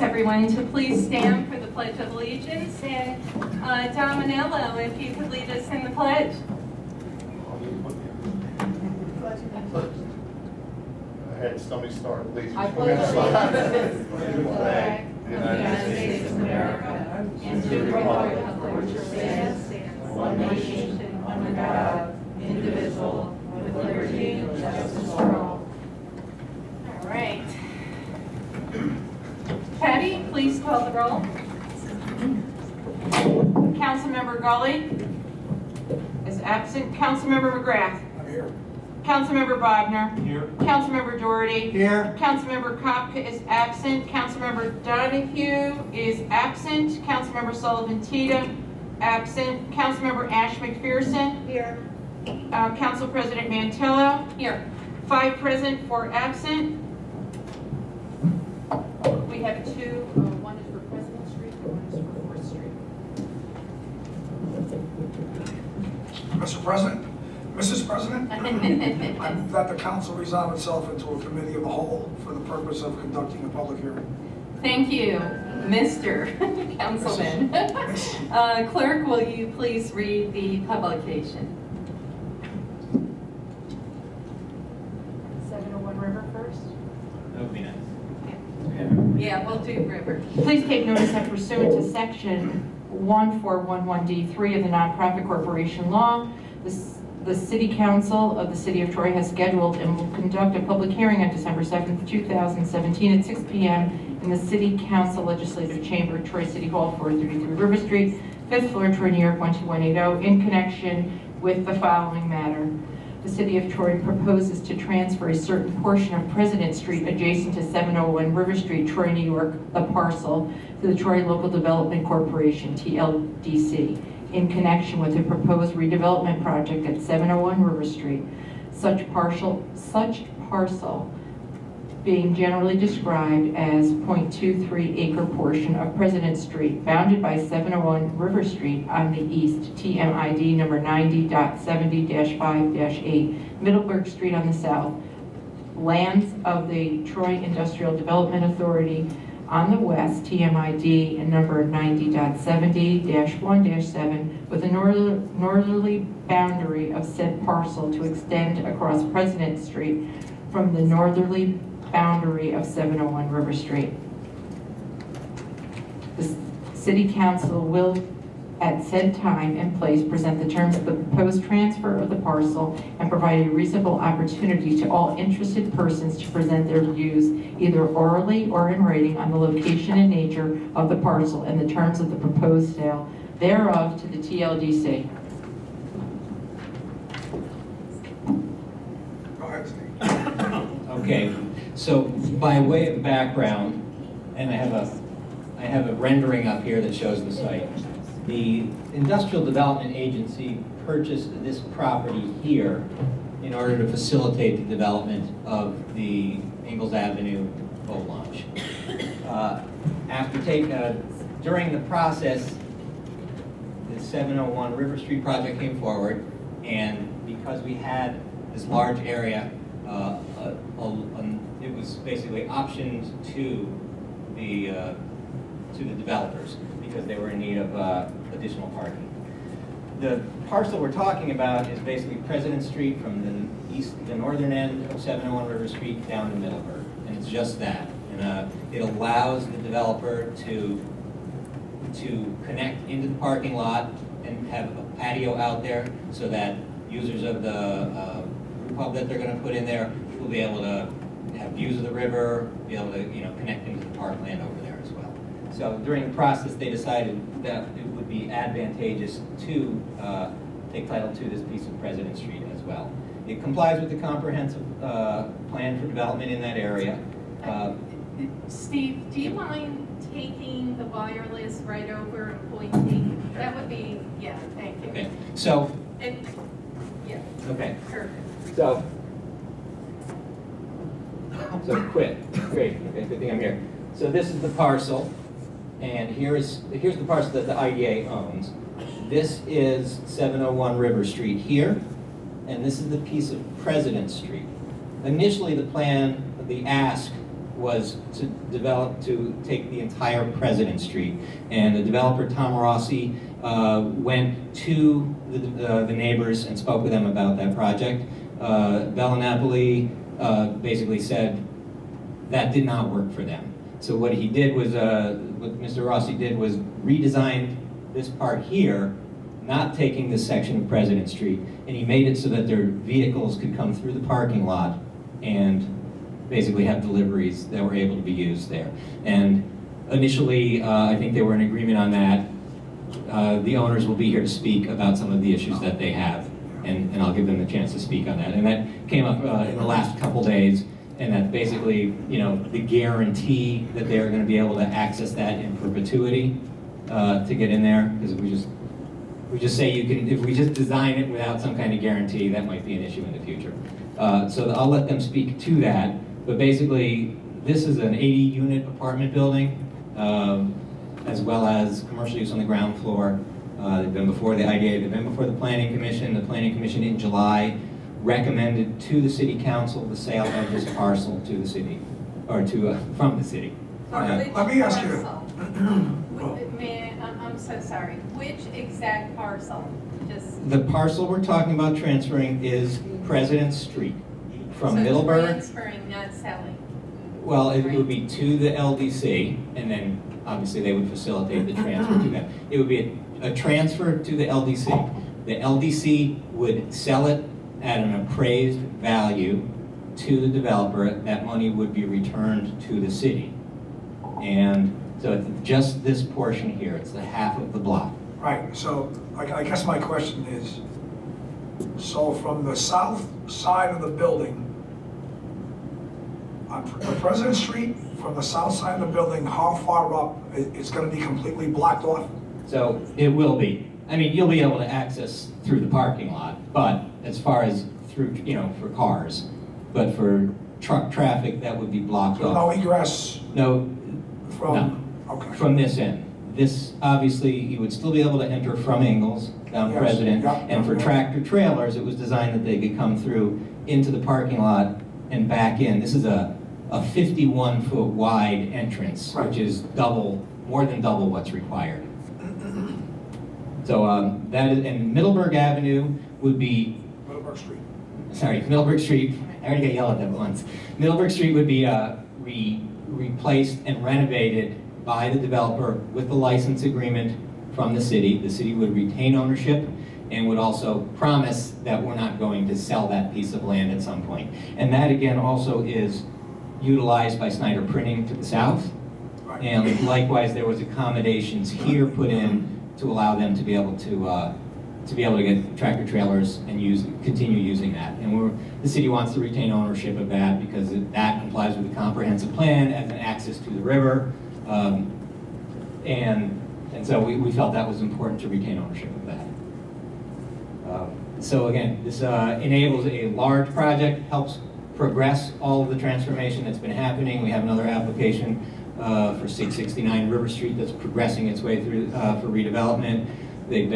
ask everyone to please stand for the Pledge of Allegiance. And Don Manello, if you could lead us in the pledge. Go ahead, somebody start, please. I pledge allegiance to the flag of the United States of America and to the republic for which it stands, one nation, under God, indivisible, with liberty and justice for all. All right. Patty, please call the roll. Councilmember Gully is absent. Councilmember McGrath. I'm here. Councilmember Bodnar. Here. Councilmember Doherty. Here. Councilmember Kopka is absent. Councilmember Donahue is absent. Councilmember Sullivan Tita, absent. Councilmember Ash McPherson. Here. Council President Mantello. Here. 5 present, 4 absent. We have 2, one is for President Street and one is for 4th Street. Mr. President, Mrs. President, I move that the council resolve itself into a committee of the whole for the purpose of conducting a public hearing. Thank you, Mr. Councilman. Clerk, will you please read the publication? 701 River first. That would be nice. Yeah, we'll do River. Please take notice that pursuant to section 1411D3 of the Nonprofit Corporation Law, the City Council of the City of Troy has scheduled and will conduct a public hearing on December 7th, 2017 at 6 p.m. in the City Council Legislative Chamber, Troy City Hall, 433 River Street, 5th floor, Troy, New York, 12180, in connection with the following matter. The City of Troy proposes to transfer a certain portion of President Street adjacent to 701 River Street, Troy, New York, the parcel, to the Troy Local Development Corporation, TLDC, in connection with the proposed redevelopment project at 701 River Street. Such parcel being generally described as 0.23 acre portion of President Street, bounded by 701 River Street on the east, TMID number 90.70-5-8, Middleburg Street on the south, lands of the Troy Industrial Development Authority on the west, TMID and number 90.70-1-7, with a northerly boundary of said parcel to extend across President Street from the northerly boundary of 701 River Street. The City Council will, at said time and place, present the terms of the proposed transfer of the parcel and provide a reasonable opportunity to all interested persons to present their views, either orally or in writing, on the location and nature of the parcel and the terms of the proposed sale thereof to the TLDC. Go ahead, Steve. Okay, so by way of background, and I have a rendering up here that shows the site. The Industrial Development Agency purchased this property here in order to facilitate the development of the Ingalls Avenue boat launch. During the process, the 701 River Street project came forward, and because we had this large area, it was basically optioned to the developers because they were in need of additional parking. The parcel we're talking about is basically President Street from the northern end of 701 River Street down to Middleburg, and it's just that. And it allows the developer to connect into the parking lot and have a patio out there so that users of the brew pub that they're going to put in there will be able to have views of the river, be able to connect into the parkland over there as well. So during the process, they decided that it would be advantageous to take title to this piece of President Street as well. It complies with the comprehensive plan for development in that area. Steve, do you mind taking the wireless right over and pointing? That would be, yeah, thank you. Okay, so, And, yeah, okay. perfect. So great, okay, good thing I'm here. So this is the parcel, and here's the parcel that the IDA owns. This is 701 River Street here, and this is the piece of President Street. Initially, the plan, the ask was to take the entire President Street. And the developer, Tom Rossi, went to the neighbors and spoke with them about that project. Bella Napoli basically said that did not work for them. So what he did was, what Mr. Rossi did was redesign this part here, not taking this section of President Street, and he made it so that their vehicles could come through the parking lot and basically have deliveries that were able to be used there. And initially, I think they were in agreement on that. The owners will be here to speak about some of the issues that they have, and I'll give them the chance to speak on that. And that came up in the last couple days, and that's basically, you know, the guarantee that they're going to be able to access that in perpetuity to get in there, because we just say you can, if we just design it without some kind of guarantee, that might be an issue in the future. So I'll let them speak to that, but basically, this is an 80-unit apartment building, as well as commercial use on the ground floor. They've been before the IDA, they've been before the Planning Commission. The Planning Commission in July recommended to the City Council the sale of this parcel to the city, or to, from the city. Okay, let me ask you. I'm so sorry. Which exact parcel? Just The parcel we're talking about transferring is President Street from so Middleburg. transferring, not selling. Well, it would be to the LDC, and then obviously they would facilitate the transfer to them. It would be a transfer to the LDC. The LDC would sell it at an appraised value to the developer. That money would be returned to the city. And so it's just this portion here. It's the half of the block. Right, so I guess my question is, so from the south side of the building, on the President Street, from the south side of the building, how far up it's going to be completely blocked off? So it will be. I mean, you'll be able to access through the parking lot, but as far as through, you know, for cars, but for truck traffic, that would be blocked So off. no egress No, from, okay. from this end. This, obviously, you would still be able to enter from Ingalls down Yes, President. yeah, And for yeah. tractor trailers, it was designed that they could come through into the parking lot and back in. This is a 51-foot wide entrance, Right. which is more than double what's required. So that is, and Middleburg Avenue would be, Middleburg Street. sorry, Middleburg Street, I already got yelled at that once. Middleburg Street would be replaced and renovated by the developer with the license agreement from the city. The city would retain ownership and would also promise that we're not going to sell that piece of land at some point. And that again also is utilized by Snyder Printing to the south. Right. And likewise, there was accommodations here put in to allow them to be able to get tractor trailers and continue using that. And the city wants to retain ownership of that because that complies with the comprehensive plan as an access to the river. And so we felt that was important to retain ownership of that. So again, this enables a large project, helps progress all of the transformation that's been happening. We have another application for 669 River Street that's progressing its way through for redevelopment. The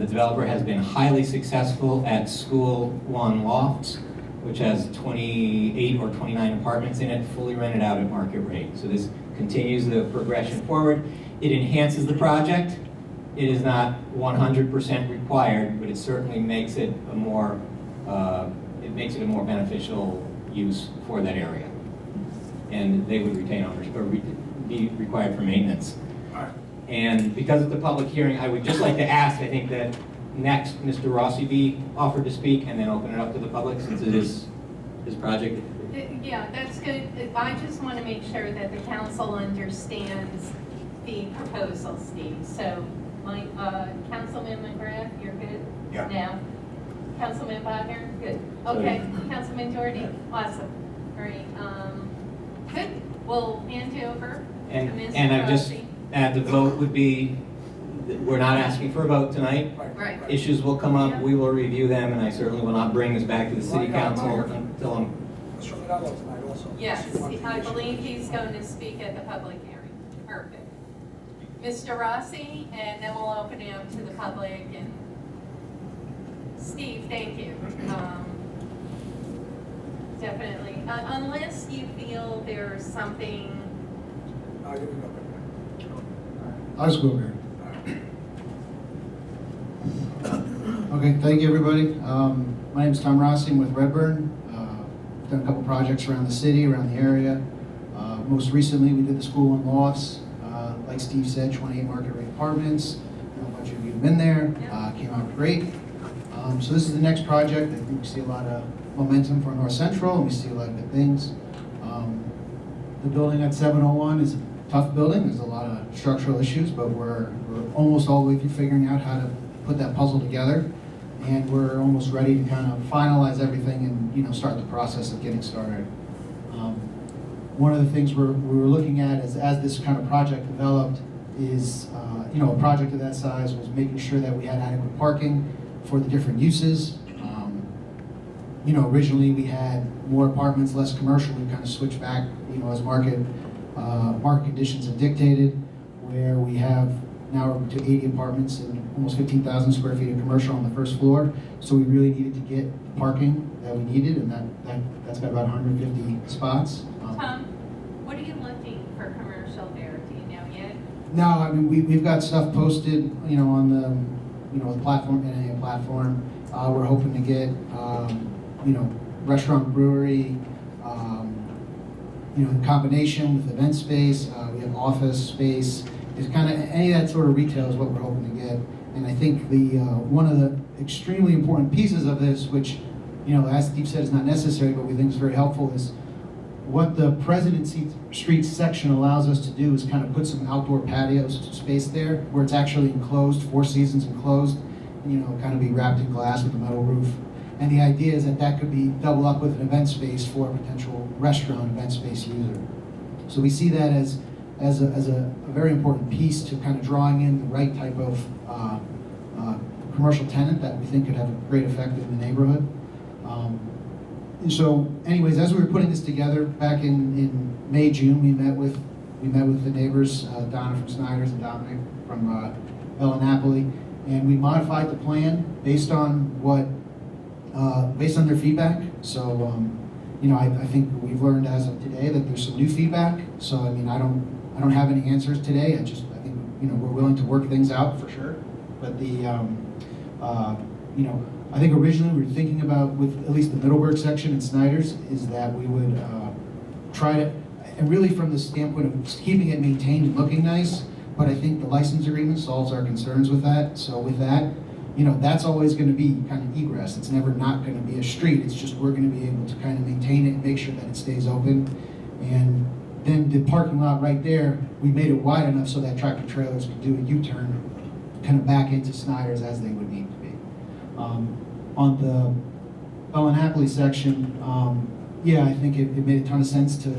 developer has been highly successful at School One Lofts, which has 28 or 29 apartments in it, fully rented out at market rate. So this continues the progression forward. It enhances the project. It is not 100% required, but it certainly makes it a more beneficial use for that area. And they would retain ownership or be required for maintenance. All right. And because it's a public hearing, I would just like to ask, I think that next Mr. Rossi be offered to speak and then open it up to the public since it is his project. Yeah, that's good. I just want to make sure that the council understands the proposal, Steve. So, Councilman McGrath, you're good? Yeah. Now, Councilman Wagner, good. Okay, Councilman Doherty, awesome. All right, good. We'll hand you over to Mr. And I've just, Rossi. the vote would be, we're not asking for a vote tonight. Right. Issues will come up, Yeah. we will review them, and I certainly will not bring this back to the city council until I'm. Mr. Rinaldo tonight also. Yes, I believe he's going to speak at the public hearing. Perfect. Mr. Rossi, and then we'll open it up to the public. And Steve, thank you. definitely. Unless you feel there's something, I'll give it up. I'll just go over here. Okay, thank you, everybody. My name is Tom Rossi, I'm with Redburn. Done a couple projects around the city, around the area. Most recently, we did the school and lofts. Like Steve said, 28 market rate apartments. I know a bunch of you have been there. Came out great. So this is the next project. I think we see a lot of momentum for North Central, and we see a lot of good things. The building at 701 is a tough building. There's a lot of structural issues, but we're almost all the way through figuring out how to put that puzzle together. And we're almost ready to kind of finalize everything and start the process of getting started. One of the things we were looking at is, as this kind of project developed, is a project of that size was making sure that we had adequate parking for the different uses. Originally we had more apartments, less commercial. We kind of switched back, as market conditions have dictated, where we have now up to 80 apartments and almost 15,000 square feet of commercial on the first floor. So we really needed to get parking that we needed, and that's got about 150 spots. Tom, what are you looking for commercial there? Do you know yet? No, I mean, we've got stuff posted, on the, the platform, NAA platform. We're hoping to get, restaurant, brewery, in combination with event space. We have office space. It's kind of, any of that sort of retail is what we're hoping to get. And I think the one of the extremely important pieces of this, which, as Steve said, is not necessary, but we think is very helpful, is what the Presidency Street section allows us to do is kind of put some outdoor patio space there, where it's actually enclosed, 4 seasons enclosed, kind of be wrapped in glass with a metal roof. And the idea is that could be double up with an event space for a potential restaurant event space user. So we see that as a very important piece to kind of drawing in the right type of commercial tenant that we think could have a great effect in the neighborhood. And so, anyways, as we were putting this together back in May, June, we met with the neighbors, Donna from Snyder's and Dominic from Bella Napoli, and we modified the plan based on their feedback. So, I think we've learned as of today that there's some new feedback. So, I mean, I don't have any answers today. I think we're willing to work things out for sure. But I think originally we were thinking about, with at least the Middleburg section and Snyder's, is that we would try to, and really from the standpoint of keeping it maintained and looking nice, but I think the license agreement solves our concerns with that. So with that, that's always going to be kind of egress. It's never not going to be a street. It's just we're going to be able to kind of maintain it and make sure that it stays open. And then the parking lot right there, we made it wide enough so that tractor trailers could do a U-turn kind of back into Snyder's as they would need to be. On the Bella Napoli section, I think it made a ton of sense to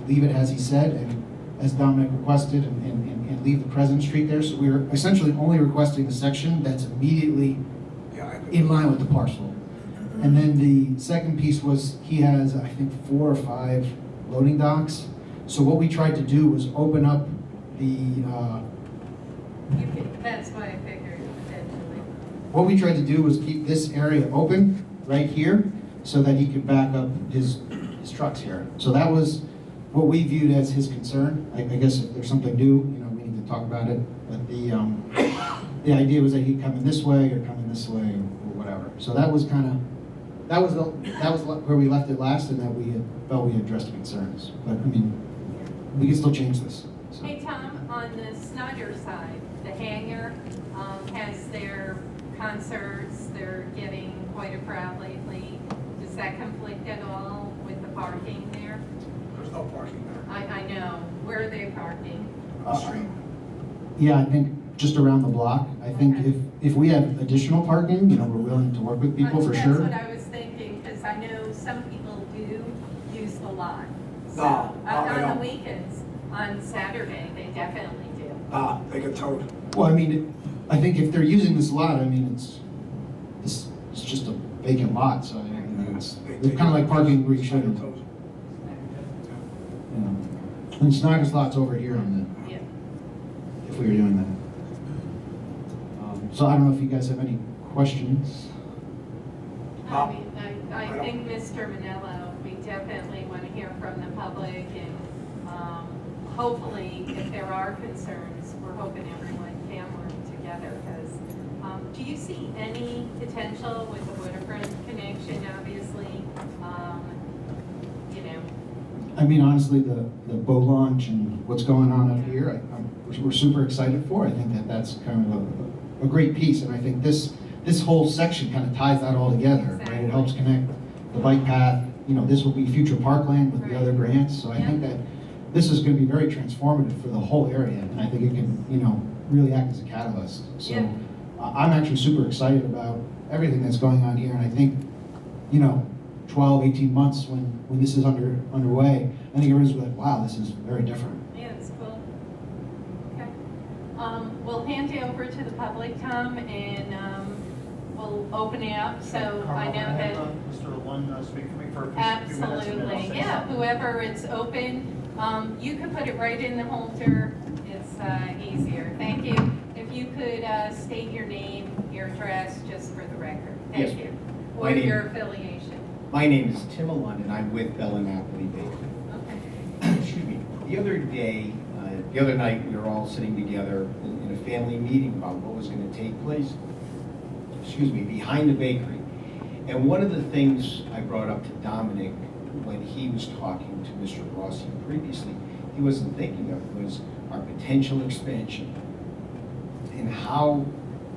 leave it as he said, and as Dominic requested, and leave the President Street there. So we were essentially only requesting the section that's immediately in line with the parcel. And then the second piece was, he has, I think, 4 or 5 loading docks. So what we tried to do was open up the, That's what I figured eventually. what we tried to do was keep this area open right here so that he could back up his trucks here. So that was what we viewed as his concern. I guess if there's something new, we need to talk about it. But the idea was that he'd come in this way or come in this way or whatever. So that was kind of, that was where we left it last, and that we felt we addressed the concerns. But I mean, we can still change this. So. Hey, Tom, on the Snyder side, the hangar has their concerts, they're getting quite a crowd lately. Does that conflict at all with the parking there? There's no parking there. I know. Where are they parking? Street. Yeah, I think just around the block. I think Okay. if we have additional parking, we're willing to work with people for sure. That's what I was thinking, because I know some people do use the lot. So, No, they on don't. the weekends, on Saturday, they definitely do. They get towed. Well, I mean, I think if they're using this lot, I mean, it's just a vacant lot, so I mean, it's kind of like parking where you shouldn't. And Snyder's lot's over here on Yeah. if we were doing that. So I don't know if you guys have any questions. I mean, I think Mr. Manello, we definitely want to hear from the public, and hopefully, if there are concerns, we're hoping everyone can work together, because do you see any potential with the waterfront connection, obviously? You know, I mean, honestly, the boat launch and what's going on up here, we're super excited for. I think that that's kind of a great piece, and I think this whole section kind of ties that all together, right? It helps connect the bike path. You know, this will be future parkland with the other grants, so I think that this is going to be very transformative for the whole area, and I think it can, you know, really act as a catalyst. So Yeah. I'm actually super excited about everything that's going on here, and I think, you know, 12, 18 months when this is underway, I think everyone's like, wow, this is very different. yeah, it's cool. Okay. We'll hand it over to the public, Tom, and we'll open it up, so I know that. Mr. Lund, speak to me for a few minutes. and then I'll Absolutely, say yeah, something. whoever it's open, you can put it right in the holder, it's easier. Thank you. If you could state your name, your address, just for the record. Yes, Thank you. my Or name- your affiliation. My name is Tim Alund, and I'm with Bell and Napoli Bakery. Okay. Excuse me. The other night, we were all sitting together in a family meeting about what was going to take place, behind the bakery. And one of the things I brought up to Dominic when he was talking to Mr. Rossi previously, he wasn't thinking of, was our potential expansion and how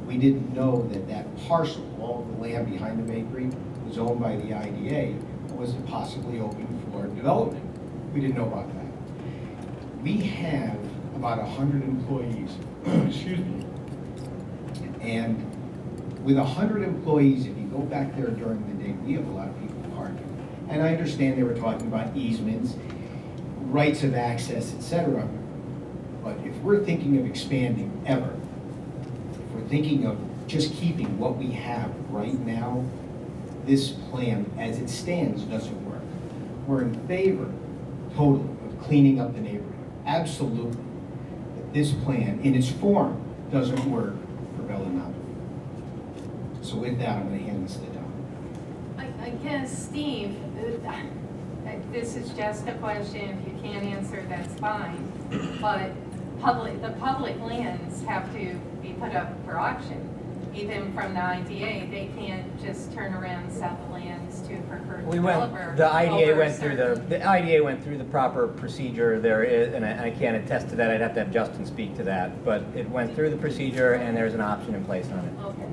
we didn't know that parcel, all of the land behind the bakery, was owned by the IDA, and was possibly open for development. We didn't know about that. We have about 100 employees, excuse me, and with 100 employees, if you go back there during the day, we have a lot of people parking. And I understand they were talking about easements, rights of access, etc. But if we're thinking of expanding ever, if we're thinking of just keeping what we have right now, this plan as it stands doesn't work. We're in favor, totally, of cleaning up the neighborhood. Absolutely. But this plan, in its form, doesn't work for Bellinapoli. So with that, I'm going to hand this to Don. I guess, Steve, this is just a question. If you can't answer, that's fine. But the public lands have to be put up for auction. Even from the IDA, they can't just turn around and sell the lands to a preferred developer. The IDA over went a through certain- the IDA went through the proper procedure. There is, and I can't attest to that. I'd have to have Justin speak to that. But it went through the procedure, and there's an option in place on it. Okay.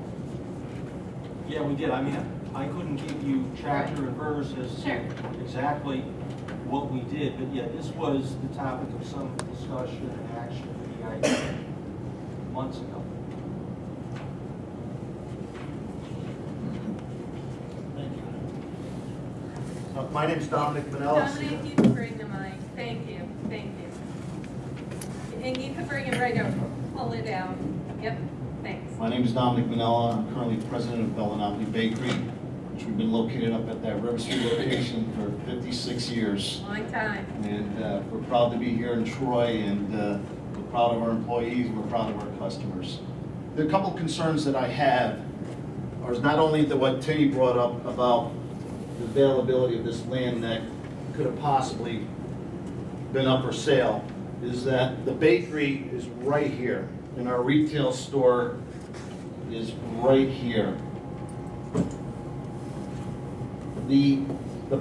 Yeah, we did. I mean, I couldn't give you chapter and verse as Sure. to exactly what we did, but yeah, this was the topic of some discussion and action for the idea months ago. Thank you. My name's Dominic Manella. Dominic, you can bring the mic. Thank you. Thank you. And you can bring it right over. Pull it out. Yep. Thanks. My name is Dominic Manella. I'm currently president of Bellinapoli Bakery, which we've been located up at that River Street location for 56 years. Long time. And we're proud to be here in Troy, and we're proud of our employees, and we're proud of our customers. There are a couple concerns that I have, is not only what Timmy brought up about the availability of this land that could have possibly been up for sale, is that the bakery is right here, and our retail store is right here. The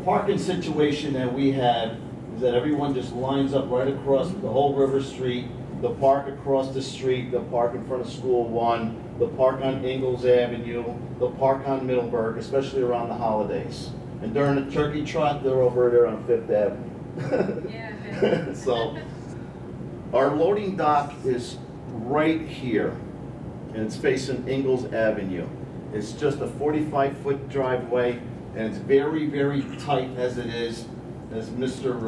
parking situation that we had is that everyone just lines up right across the whole River Street, the park across the street, the park in front of School 1, the park on Ingalls Avenue, the park on Middleburg, especially around the holidays. And during the turkey trot, they're over there on 5th Avenue. Yeah. So, our loading dock is right here, and it's facing Ingalls Avenue. It's just a 45-foot driveway, and it's very, very tight as it is, as Mr.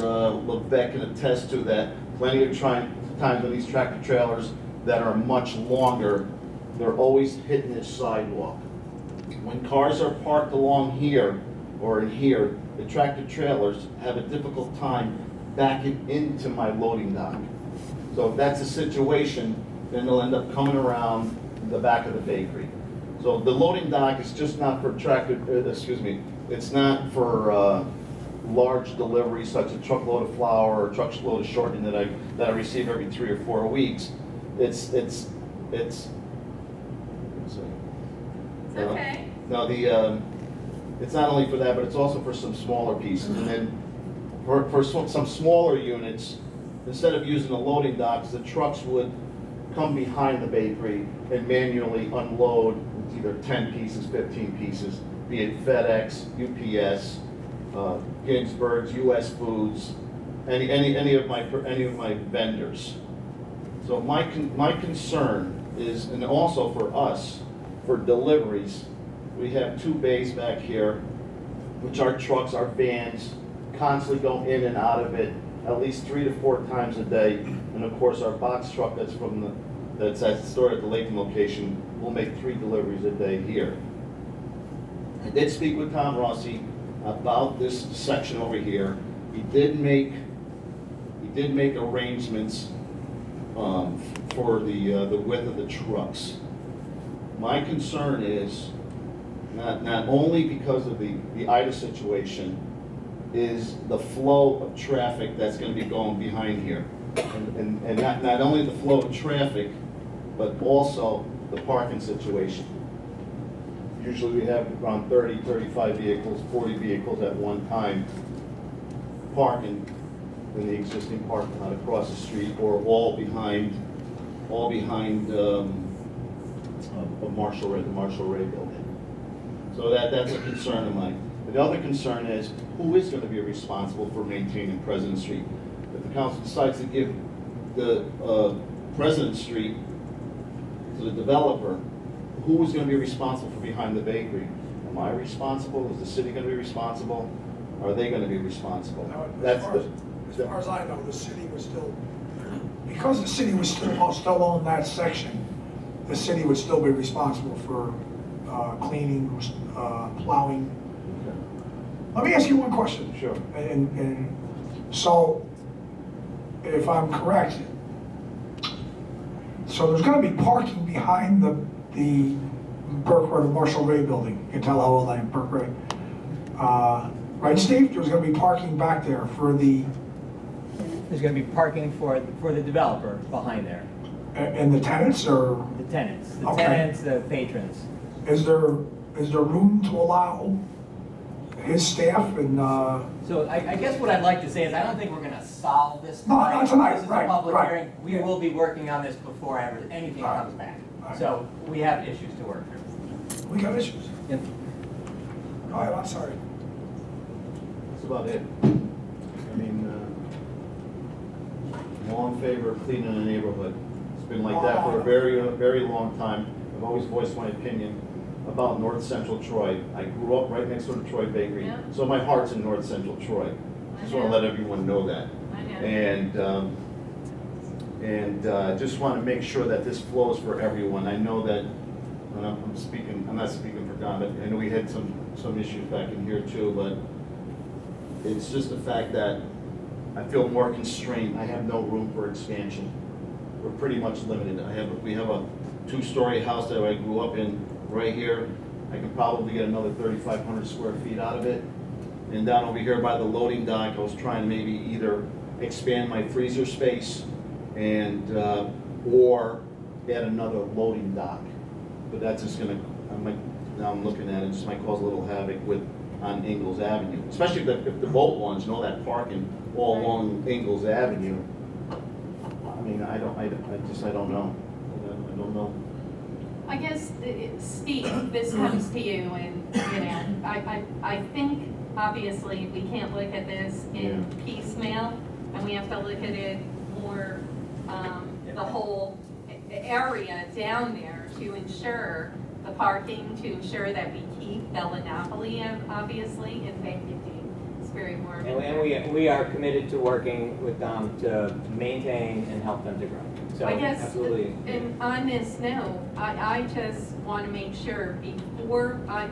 Levesque can attest to, that plenty of times on these tractor trailers that are much longer, they're always hitting this sidewalk. When cars are parked along here or in here, the tractor trailers have a difficult time backing into my loading dock. So if that's a situation, then they'll end up coming around the back of the bakery. So the loading dock is just not for it's not for large deliveries such as a truckload of flour or a truckload of shortening that I receive every 3 or 4 weeks. It's It's okay. No, it's not only for that, but it's also for some smaller pieces. And then for some smaller units, instead of using the loading docks, the trucks would come behind the bakery and manually unload either 10 pieces, 15 pieces, be it FedEx, UPS, Ginsberg's, US Foods, any of my vendors. So my concern is, and also for us, for deliveries, we have 2 bays back here, which our trucks, our vans, constantly go in and out of it at least 3 to 4 times a day. And of course, our box truck that's stored at the Lakeland location will make 3 deliveries a day here. I did speak with Tom Rossi about this section over here. He did make arrangements for the width of the trucks. My concern is not only because of the Ida situation, is the flow of traffic that's going to be going behind here, and not only the flow of traffic, but also the parking situation. Usually we have around 30, 35 vehicles, 40 vehicles at one time parking in the existing parking lot across the street, or all behind the Marshall Ray building. So that's a concern of mine. The other concern is, who is going to be responsible for maintaining President Street? If the council decides to give the President Street to the developer, who is going to be responsible for behind the bakery? Am I responsible? Is the city going to be responsible? Are they going to be responsible? As far as I know, the city was still, because the city was still on that section, the city would still be responsible for cleaning, plowing. Let me ask you one question. Sure. And so, if I'm correct, so there's going to be parking behind the Burke Road Marshall Ray building. You can tell how old I am, Burke Ray. Right, Steve? There's going to be parking back there for the... There's going to be parking for the developer behind there. And the tenants, or... The tenants, Okay. the patrons. Is there room to allow his staff and, So I guess what I'd like to say is I don't think we're going to solve this No, not tonight, This is right, a public right. hearing. We will be working on this before anything Right. comes back. Right. So we have issues to work through. we got issues? Yep. Go ahead, I'm sorry. That's about it. I mean, I'm all in favor of cleaning the neighborhood. It's been like that for a very long time. I've always voiced my opinion about North Central Troy. I grew up right next door to Troy Bakery, Yeah. so my heart's in North Central Troy. Just want to let everyone know that. I know. And just want to make sure that this flows for everyone. I know that, and I'm not speaking for Don, but I know we had some issues back in here too, but it's just the fact that I feel more constrained. I have no room for expansion. We're pretty much limited. We have a 2-story house that I grew up in right here. I can probably get another 3,500 square feet out of it. And down over here by the loading dock, I was trying to maybe either expand my freezer space and or add another loading dock. But that's just gonna, now I'm looking at it, just might cause a little havoc on Ingalls Avenue. Especially if the boat launch and all that parking all along Ingalls Avenue. I mean, I don't know. I don't know. I guess, Steve, this comes to you, and, I think, obviously, we can't look at this in piecemeal, and we have to look at it more, the whole area down there to ensure the parking, to ensure that we keep Bellinopoli, obviously, and thank you, Dean. It's very warm. And we are committed to working with them to maintain and help them to grow. So I guess, absolutely. and on this note, I just want to make sure before, I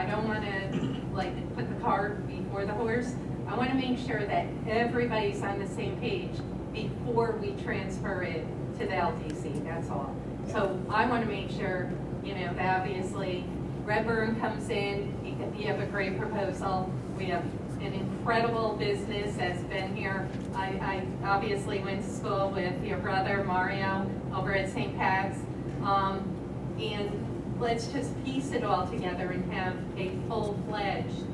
don't want to like put the cart before the horse. I want to make sure that everybody's on the same page before we transfer it to the LDC, that's all. So I want to make sure, that obviously Redburn comes in, you have a great proposal, we have an incredible business that's been here. I obviously went to school with your brother Mario over at St. Pat's. And let's just piece it all together and have a full-fledged,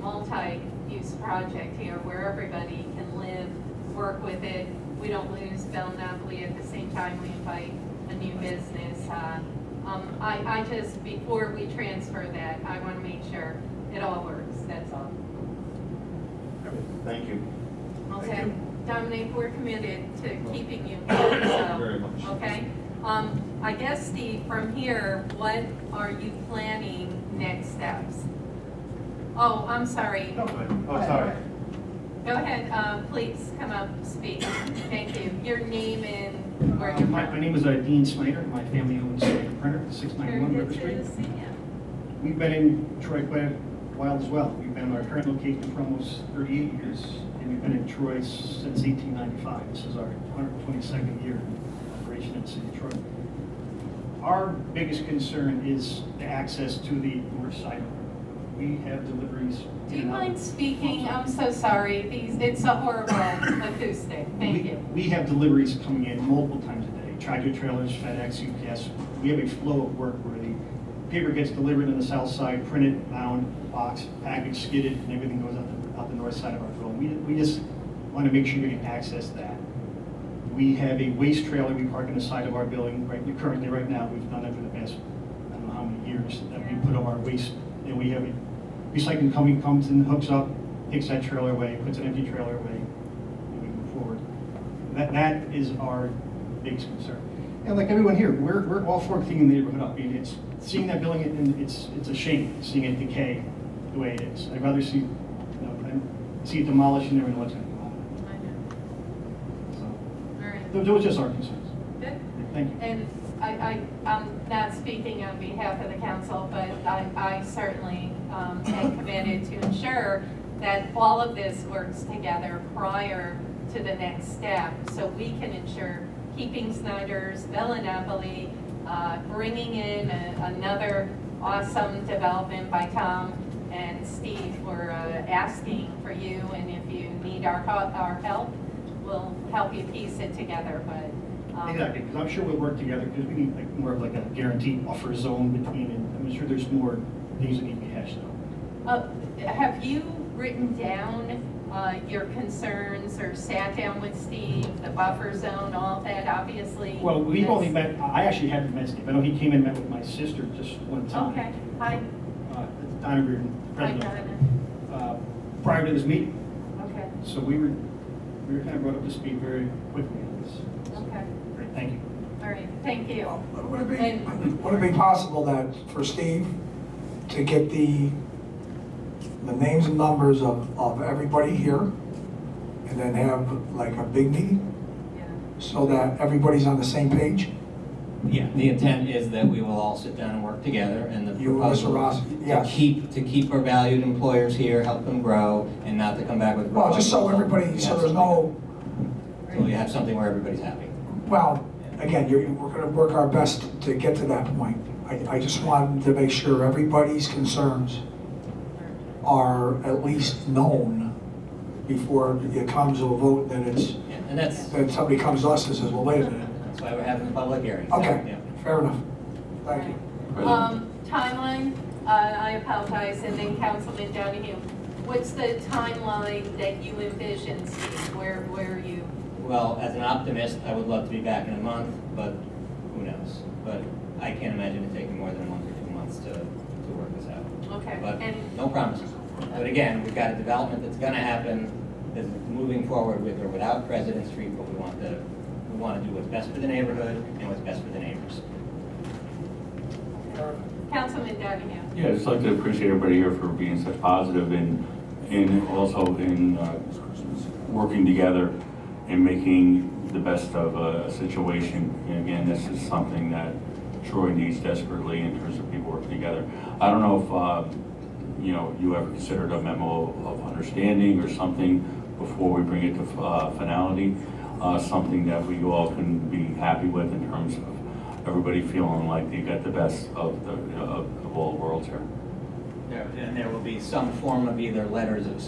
multi-use project here where everybody can live, work with it. We don't lose Bellinapoli at the same time we invite a new business. I just, before we transfer that, I want to make sure it all works, that's all. Thank you. Okay? Dominic, we're committed to keeping you informed, so, Very much. okay? I guess, Steve, from here, what are you planning next steps? Oh, I'm sorry. Oh, sorry. Go ahead, please come up, speak. Thank you. Your name and where you're from. My name is Dean Snyder. My family owns a printer, Very 691 River good Street. to see you. We've been in Troy quite a while as well. We've been in our current location for almost 38 years, and we've been in Troy since 1895. This is our 122nd year of operation in the city of Troy. Our biggest concern is the access to the north side of the river. We have deliveries. Do you mind speaking? I'm so sorry. It's a horrible acoustic. Thank you. We have deliveries coming in multiple times a day. Tractor trailers, FedEx, UPS. We have a flow of work where the paper gets delivered on the south side, printed, bound, boxed, packaged, skidded, and everything goes out the north side of our building. We just want to make sure we can access that. We have a waste trailer we park on the side of our building currently right now. We've done that for the past, I don't know how many years, that we put all our waste, and we have a recycling company comes and hooks up, takes that trailer away, puts an empty trailer away, and we move forward. That is our biggest concern. And like everyone here, we're all for cleaning the neighborhood up. I mean, it's seeing that building, and it's a shame seeing it decay the way it is. I'd rather see it demolished and never know what's going to come out of it. I know. So, All right. those are just our concerns. Good. Thank you. And I'm not speaking on behalf of the council, but I certainly am committed to ensure that all of this works together prior to the next step, so we can ensure keeping Snyder's, Bellinapoli, bringing in another awesome development by Tom and Steve. We're asking for you, and if you need our help, we'll help you piece it together, but. Exactly, because I'm sure we'll work together, because we need more of like a guaranteed buffer zone between, and I'm sure there's more things that need to be hashed out. Have you written down your concerns or sat down with Steve, the buffer zone, all that, obviously? Well, we've only met, I actually haven't met Steve. I know he came and met with my sister just one time. Okay, hi. Donna Reardon, Hi, president. Donna. Prior to this meeting. Okay, So we were kind of brought up to speed very quickly on this. okay, Great, thank you. all right, thank you. Would it be possible that for Steve to get the names and numbers of everybody here and then have like a big meeting Yeah. so that everybody's on the same page? Yeah, the intent is that we will all sit down and work together, and the You and Mr. proposal Rossi, yes. to keep our valued employers here, help them grow, and not to come back with. Well, just so everybody, so there's no, So we have something where everybody's happy. well, again, we're gonna work our best to get to that point. I just wanted to make sure everybody's concerns are at least known before it comes to a vote, then Yeah, and that's somebody comes to us and says, well, wait a minute. why we're having the public hearing. Okay, Yeah. fair enough. Thank you. Timeline, I apologize, and then Councilman Donahue. What's the timeline that you envision, Steve? Where are you? Well, as an optimist, I would love to be back in a month, but who knows? But I can't imagine it taking more than a month or 2 months to work this out. Okay, But and, no promises. But again, we've got a development that's gonna happen, that's moving forward with or without President Street, but we want to do what's best for the neighborhood and what's best for the neighbors. Councilman Donahue. Yeah, I'd just like to appreciate everybody here for being such positive and also in working together and making the best of a situation. And again, this is something that Troy needs desperately in terms of people working together. I don't know if you ever considered a memo of understanding or something before we bring it to finality, something that we all can be happy with in terms of everybody feeling like they got the best of all worlds here. And there will be some form of either letters of